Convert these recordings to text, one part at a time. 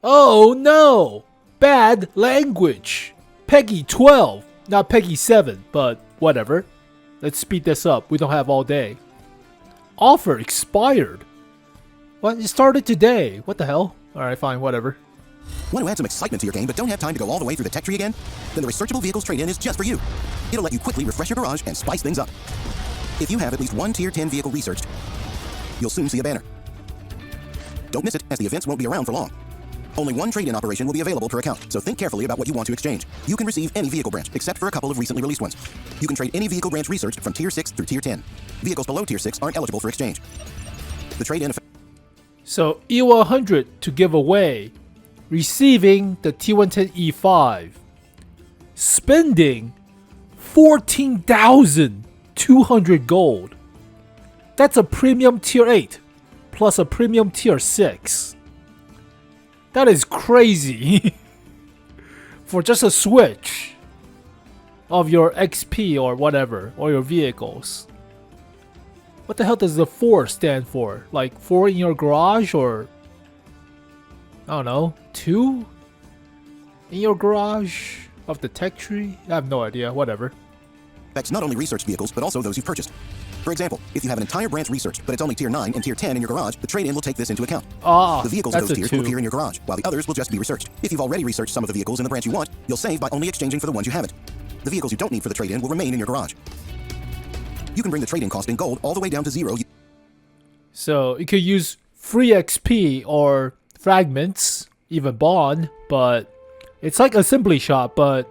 Oh no! Bad language! 𝗍𝗲-12, not 𝗍𝗲-7, but whatever. Let's speed this up, we don't have all day. Offer expired. What? It started today. What the hell? Alright, fine, whatever. Want to add some excitement to your game but don't have time to go all the way through the tech tree again? Then the Researchable Vehicles Trade-In is just for you. It'll let you quickly refresh your garage and spice things up. If you have at least one Tier 10 vehicle researched, you'll soon see a banner. Don't miss it, as the events won't be around for long. Only one trade-in operation will be available per account, so think carefully about what you want to exchange. You can receive any vehicle branch, except for a couple of recently released ones. You can trade any vehicle branch researched from Tier 6 through Tier 10. Vehicles below Tier 6 aren't eligible for exchange. The trade-in So, 𝗚100 to give away. Receiving the T110E5. Spending 14,200 gold. That's a premium tier 8 plus a premium tier 6. That is crazy. For just a switch of your XP or whatever, or your vehicles. What the hell does the 4 stand for? Like 4 in your garage, or I don't know, 2 in your garage of the tech tree? I have no idea, whatever. Affects not only researched vehicles, but also those you've purchased. For example, if you have an entire branch researched, but it's only Tier 9 and Tier 10 in your garage, the trade-in will take this into account. The vehicles of those tiers will appear in your garage, while the others will just be researched. If you've already researched some of the vehicles in the branch you want, you'll save by only exchanging for the ones you haven't. The vehicles you don't need for the trade-in will remain in your garage. You can bring the trade-in cost in gold all the way down to 0. So you could use free XP or fragments, even bond, but it's like assembly shop, but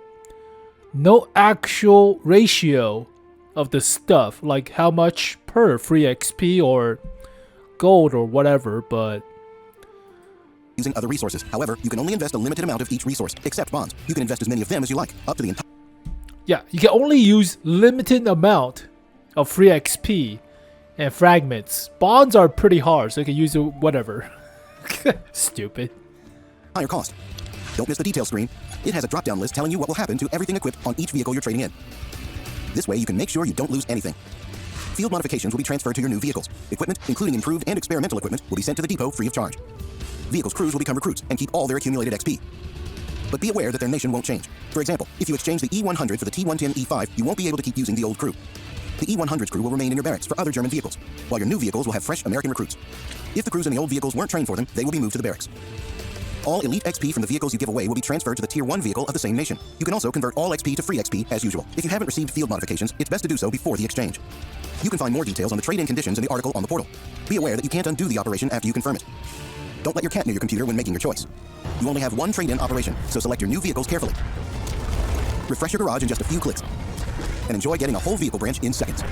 no actual ratio of the stuff, like how much per free XP or gold or whatever, but using other resources. However, you can only invest a limited amount of each resource, except bonds. You can invest as many of them as you like, up to the entire. Yeah, you can only use limited amount of free XP and fragments. Bonds are pretty hard, so you can use it whatever. Stupid. Higher cost. Don't miss the detail screen. It has a drop-down list telling you what will happen to everything equipped on each vehicle you're trading in. This way you can make sure you don't lose anything. Field modifications will be transferred to your new vehicles. Equipment, including improved and experimental equipment, will be sent to the depot free of charge. Vehicles' crews will become recruits and keep all their accumulated XP. But be aware that their nation won't change. For example, if you exchange the 𝗚100 for the T110E5, you won't be able to keep using the old crew. The 𝗚100's crew will remain in your barracks for other German vehicles, while your new vehicles will have fresh American recruits. If the crews in the old vehicles weren't trained for them, they will be moved to the barracks. All elite XP from the vehicles you give away will be transferred to the Tier 1 vehicle of the same nation. You can also convert all XP to free XP as usual. If you haven't received field modifications, it's best to do so before the exchange. You can find more details on the trade-in conditions in the article on the portal. Be aware that you can't undo the operation after you confirm it. Don't let your cat near your computer when making your choice. You only have one trade-in operation, so select your new vehicles carefully. Refresh your garage in just a few clicks, and enjoy getting a whole vehicle branch in seconds.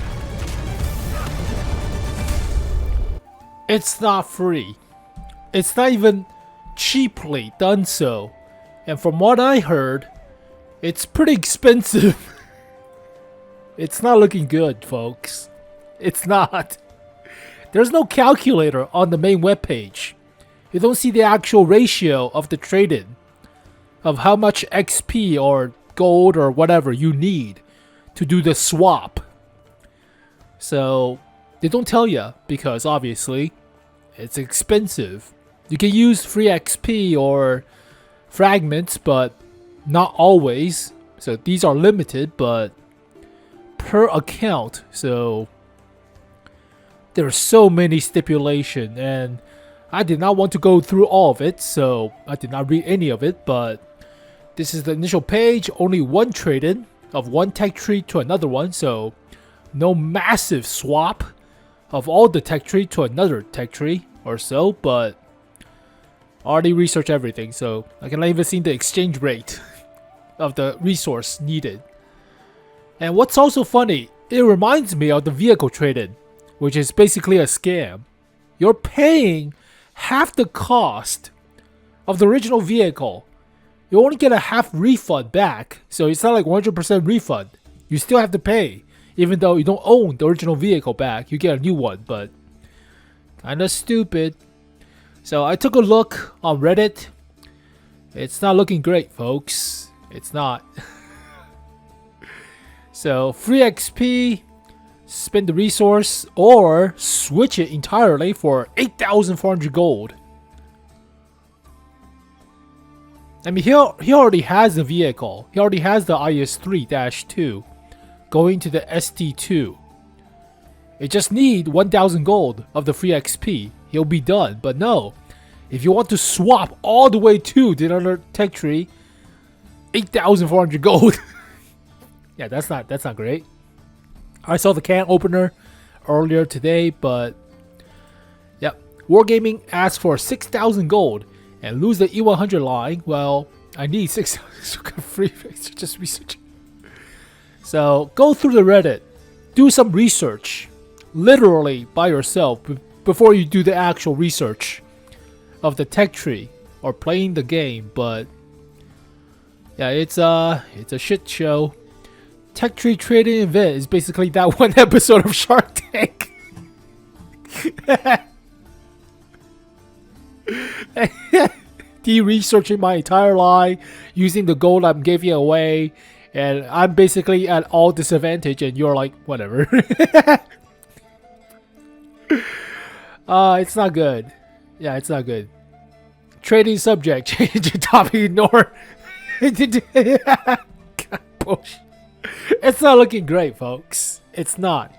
It's not free. It's not even cheaply done so. And from what I heard, it's pretty expensive. It's not looking good, folks. It's not. There's no calculator on the main webpage. You don't see the actual ratio of the trade-in, of how much XP or gold or whatever you need to do the swap. So they don't tell you because obviously it's expensive. You can use free XP or fragments, but not always. So these are limited, but per account. So there are so many stipulations, and I did not want to go through all of it, so I did not read any of it. But this is the initial page. Only one trade-in of one tech tree to another one, so no massive swap of all the tech tree to another tech tree or so, but already researched everything, so I can even see the exchange rate of the resource needed. And what's also funny, it reminds me of the vehicle trade-in, which is basically a scam. You're paying half the cost of the original vehicle. You only get a half refund back, so it's not like 100% refund. You still have to pay, even though you don't own the original vehicle back. You get a new one, but kinda stupid. So I took a look on Reddit. It's not looking great, folks. It's not. So free XP, spend the resource, or switch it entirely for 8,400 gold. I mean, he already has the vehicle. He already has the IS-3-2 going to the ST2. It just need 1,000 gold of the free XP. He'll be done. But no, if you want to swap all the way to the other tech tree, 8,400 gold. Yeah, that's not great. I saw the can opener earlier today, but yep. Wargaming asks for 6,000 gold and lose the E100 line. Well, I need 6,000 free just research. So go through the Reddit, do some research, literally by yourself before you do the actual research of the tech tree or playing the game. But yeah, it's a shit show. Tech tree trading event is basically that one episode of Shark Tank. De-researching my entire line, using the gold I'm giving away, and I'm basically at all disadvantage, and you're like, whatever. It's not good. Yeah, it's not good. Trading subject, change the topic, ignore. God, bullshit. It's not looking great, folks. It's not.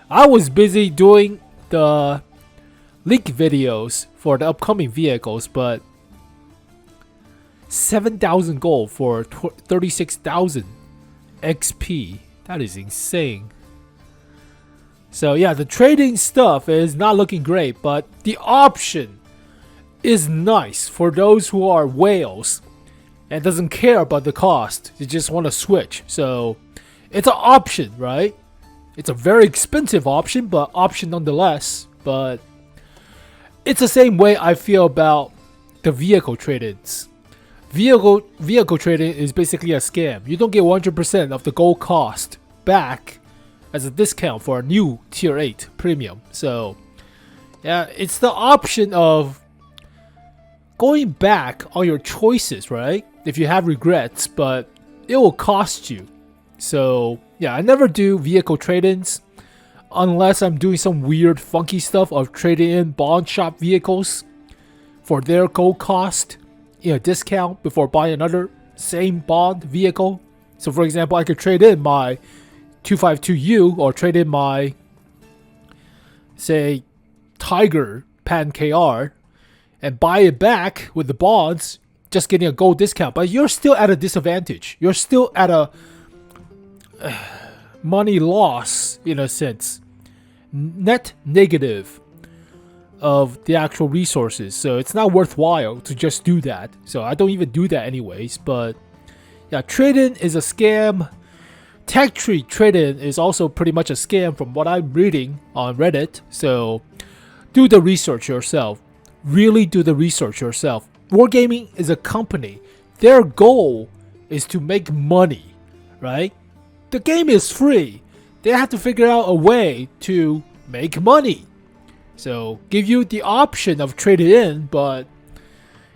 I was busy doing the leak videos for the upcoming vehicles, but 7,000 gold for 36,000 XP. That is insane. So yeah, the trading stuff is not looking great, but the option is nice for those who are whales and doesn't care about the cost. They just want to switch. So it's an option, right? It's a very expensive option, but option nonetheless. But it's the same way I feel about the vehicle trade-ins. Vehicle trading is basically a scam. You don't get 100% of the gold cost back as a discount for a new tier 8 premium. So yeah, it's the option of going back on your choices, right? If you have regrets, but it will cost you. So yeah, I never do vehicle trade-ins unless I'm doing some weird funky stuff of trading in bond shop vehicles for their gold cost in a discount before buying another same bond vehicle. So for example, I could trade in my 252U or trade in my, say, Tiger Pan KR and buy it back with the bonds, just getting a gold discount. But you're still at a disadvantage. You're still at a money loss in a sense. Net negative of the actual resources. So it's not worthwhile to just do that. So I don't even do that anyways. But yeah, trade-in is a scam. Tech tree trade-in is also pretty much a scam from what I'm reading on Reddit. So do the research yourself. Really do the research yourself. Wargaming is a company. Their goal is to make money, right? The game is free. They have to figure out a way to make money. So give you the option of trading in, but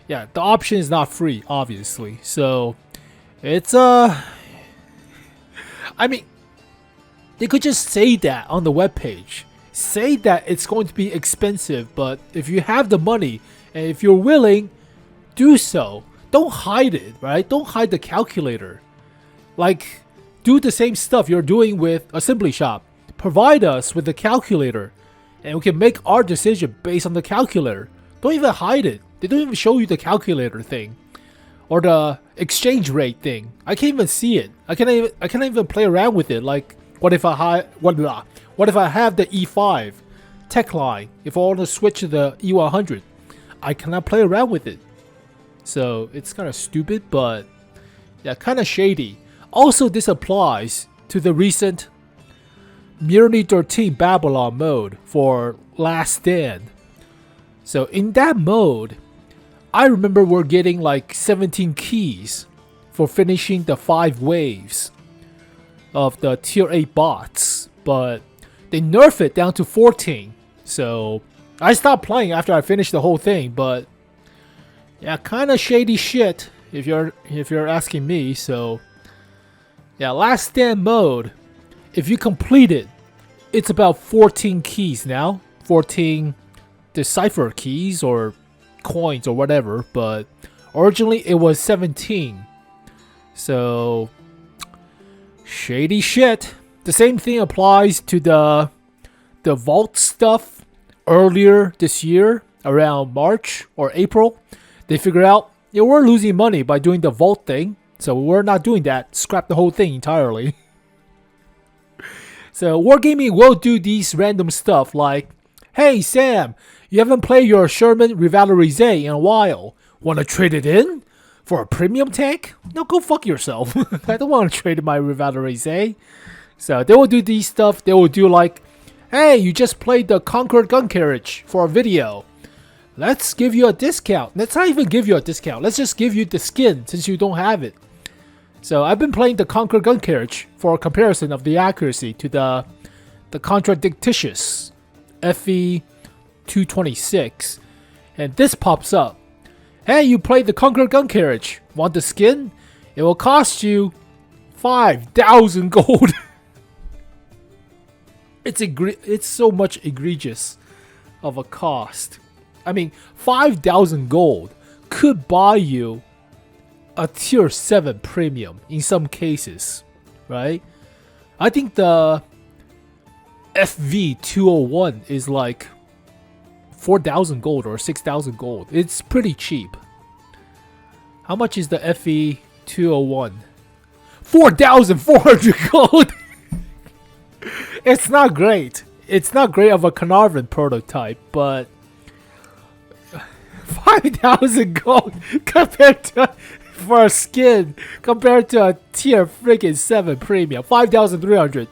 yeah, the option is not free, obviously. So it's I mean, they could just say that on the webpage. Say that it's going to be expensive, but if you have the money and if you're willing, do so. Don't hide it, right? Don't hide the calculator. Like, do the same stuff you're doing with Assembly Shop. Provide us with the calculator, and we can make our decision based on the calculator. Don't even hide it. They don't even show you the calculator thing or the exchange rate thing. I can't even see it. I can't even play around with it. Like, what if I have the E5 tech line? If I want to switch to the E100, I cannot play around with it. So it's kind of stupid, but yeah, kind of shady. Also, this applies to the recent Merely 13 Babylon mode for Last Stand. So in that mode, I remember we're getting like 17 keys for finishing the 5 waves of the tier 8 bots, but they nerfed it down to 14. So I stopped playing after I finished the whole thing, but yeah, kind of shady shit if you're asking me. So yeah, Last Stand mode, if you complete it, it's about 14 keys now. 14 decipher keys or coins or whatever, but Originally, it was 17. So, shady shit. The same thing applies to the vault stuff earlier this year, around March or April. They figured out, yeah, we're losing money by doing the vault thing, so we're not doing that. Scrap the whole thing entirely. So Wargaming will do these random stuff like, hey Sam, you haven't played your Sherman Revalorisé in a while. Want to trade it in for a premium tank? No, go fuck yourself. I don't want to trade in my Revalorisé. So they will do these stuff. They will do like, hey, you just played the Conquered gun carriage for a video. Let's give you a discount. Let's not even give you a discount. Let's just give you the skin since you don't have it. So I've been playing the Conquered gun carriage for a comparison of the accuracy to the contradictitious FE226. And this pops up. Hey, you played the Conquered gun carriage. Want the skin? It will cost you 5,000 gold. It's so much egregious of a cost. I mean, 5,000 gold could buy you a tier 7 premium in some cases, right? I think the FV201 is like 4,000 gold or 6,000 gold. It's pretty cheap. How much is the FV201? 4,400 gold! It's not great. It's not great of a Carnarvon prototype, but 5,000 gold compared to for a skin compared to a tier freaking 7 premium. 5,300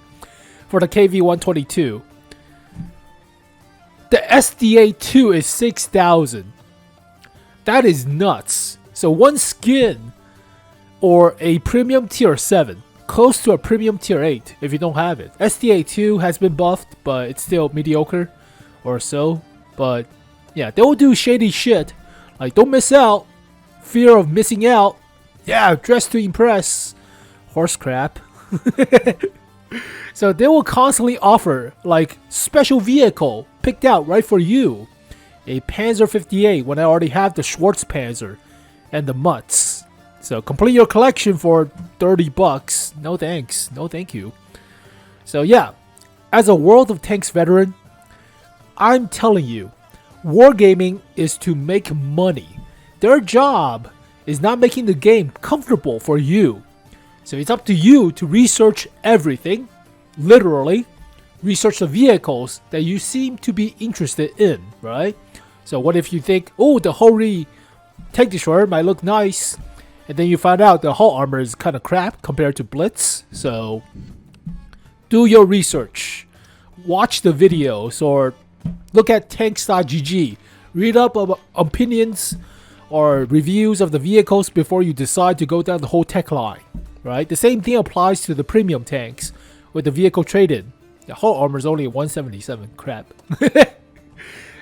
for the KV122. The SDA2 is 6,000. That is nuts. So one skin or a premium tier 7, close to a premium tier 8 if you don't have it. SDA2 has been buffed, but it's still mediocre or so. But yeah, they will do shady shit. Like, don't miss out. Fear of missing out. Yeah, dress to impress. Horse crap. So they will constantly offer like special vehicle picked out right for you. A Panzer 58 when I already have the 𝗧𝗿𝗱𝗲 and the mutts. So complete your collection for 30 bucks. No thanks. No thank you. So yeah, as a World of Tanks veteran, I'm telling you, Wargaming is to make money. Their job is not making the game comfortable for you. So it's up to you to research everything, literally, research the vehicles that you seem to be interested in, right? So what if you think, oh, the 𝗬𝗲 tank destroyer might look nice, and then you find out the hull armor is kind of crap compared to Blitz. So do your research, watch the videos, or look at tanks.gg, read up about opinions or reviews of the vehicles before you decide to go down the whole tech line, right? The same thing applies to the premium tanks with the vehicle trade-in. The hull armor is only 177, crap.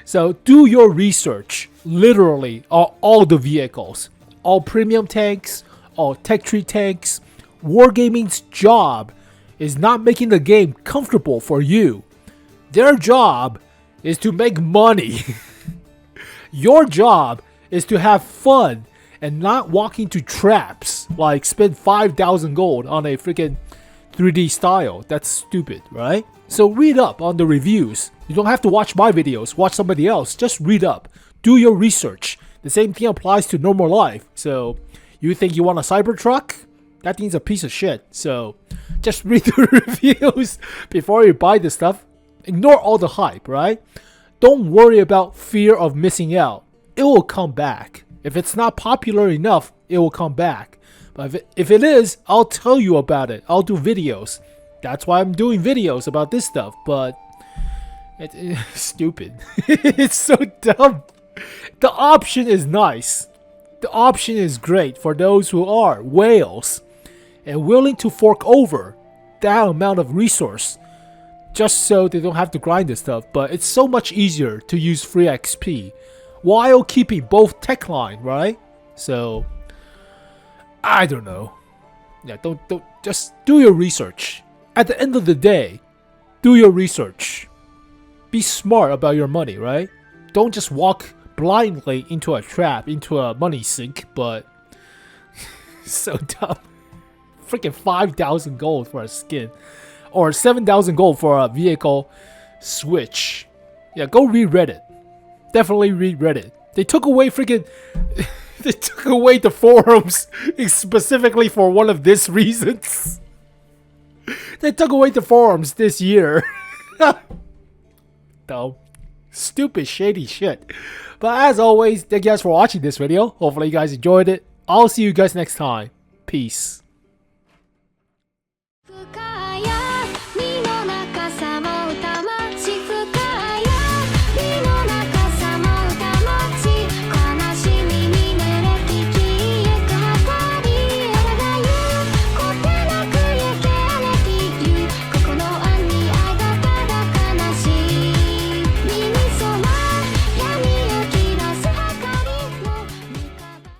So do your research, literally, on all the vehicles, all premium tanks, all tech tree tanks. Wargaming's job is not making the game comfortable for you. Their job is to make money. Your job is to have fun and not walk into traps, like spend 5,000 gold on a freaking 3D style. That's stupid, right? So read up on the reviews. You don't have to watch my videos, watch somebody else. Just read up. Do your research. The same thing applies to normal life. So you think you want a Cybertruck? That thing's a piece of shit. So just read the reviews before you buy the stuff. Ignore all the hype, right? Don't worry about fear of missing out. It will come back. If it's not popular enough, it will come back. But if it is, I'll tell you about it. I'll do videos. That's why I'm doing videos about this stuff. But it's stupid. It's so dumb. The option is nice. The option is great for those who are whales and willing to fork over that amount of resource just so they don't have to grind this stuff. But it's so much easier to use free XP while keeping both tech line, right? So I don't know. Yeah, don't just do your research. At the end of the day, do your research. Be smart about your money, right? Don't just walk blindly into a trap, into a money sink, but so dumb. Freaking 5,000 gold for a skin, or 7,000 gold for a vehicle switch. Yeah, go read Reddit. Definitely read Reddit. They took away freaking. They took away the forums specifically for one of these reasons. They took away the forums this year. Dumb. Stupid, shady shit. But as always, thank you guys for watching this video. Hopefully you guys enjoyed it. I'll see you guys next time. Peace.